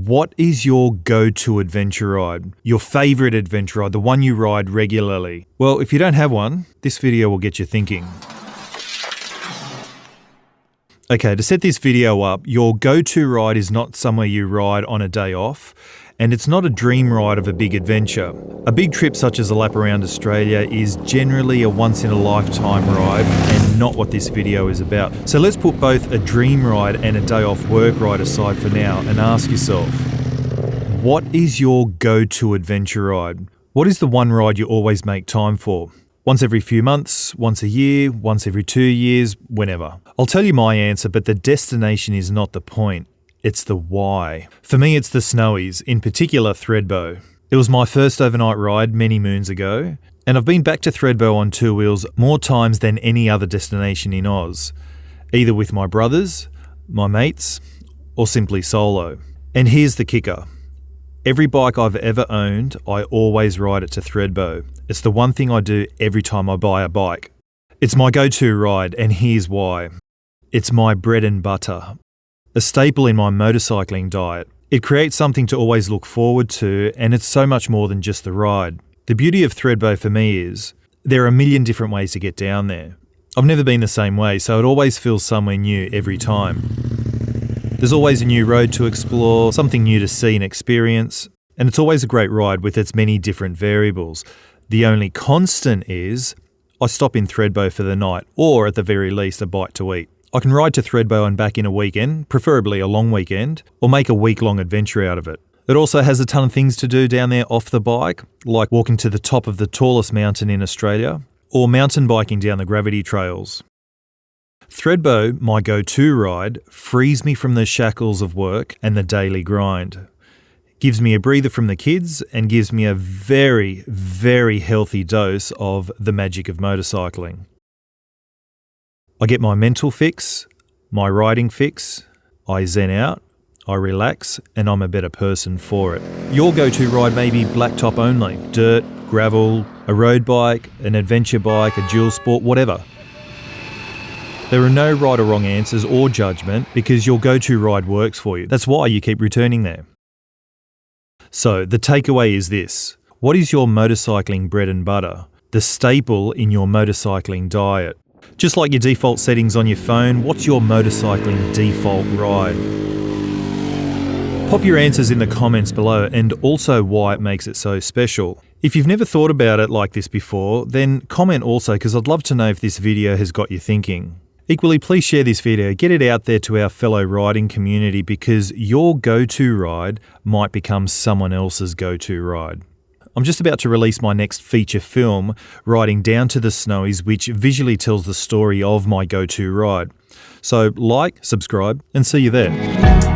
What is your go-to adventure ride? Your favourite adventure ride, the one you ride regularly? Well, if you don't have one, this video will get you thinking. Okay, to set this video up, your go-to ride is not somewhere you ride on a day off, and it's not a dream ride of a big adventure. A big trip such as a lap around Australia is generally a once-in-a-lifetime ride and not what this video is about. So let's put both a dream ride and a day off work ride aside for now and ask yourself, what is your go-to adventure ride? What is the one ride you always make time for? Once every few months, once a year, once every 2 years, whenever. I'll tell you my answer, but the destination is not the point. It's the why. For me, it's the Snowies, in particular Thredbo. It was my first overnight ride many moons ago, and I've been back to Thredbo on two wheels more times than any other destination in Oz, either with my brothers, my mates, or simply solo. And here's the kicker. Every bike I've ever owned, I always ride it to Thredbo. It's the one thing I do every time I buy a bike. It's my go-to ride, and here's why. It's my bread and butter. A staple in my motorcycling diet. It creates something to always look forward to, and it's so much more than just the ride. The beauty of Thredbo for me is there are a million different ways to get down there. I've never been the same way, so it always feels somewhere new every time. There's always a new road to explore, something new to see and experience, and it's always a great ride with its many different variables. The only constant is I stop in Thredbo for the night, or at the very least a bite to eat. I can ride to Thredbo and back in a weekend, preferably a long weekend, or make a week-long adventure out of it. It also has a ton of things to do down there off the bike, like walking to the top of the tallest mountain in Australia, or mountain biking down the gravity trails. Thredbo, my go-to ride, frees me from the shackles of work and the daily grind. Gives me a breather from the kids and gives me a very, very healthy dose of the magic of motorcycling. I get my mental fix, my riding fix, I zen out, I relax, and I'm a better person for it. Your go-to ride may be blacktop only, dirt, gravel, a road bike, an adventure bike, a dual sport, whatever. There are no right or wrong answers or judgment because your go-to ride works for you. That's why you keep returning there. So the takeaway is this. What is your motorcycling bread and butter? The staple in your motorcycling diet? Just like your default settings on your phone, what's your motorcycling default ride? Pop your answers in the comments below and also why it makes it so special. If you've never thought about it like this before, then comment also because I'd love to know if this video has got you thinking. Equally, please share this video, get it out there to our fellow riding community because your go-to ride might become someone else's go-to ride. I'm just about to release my next feature film, Riding Down to the Snowies, which visually tells the story of my go-to ride. So like, subscribe, and see you there.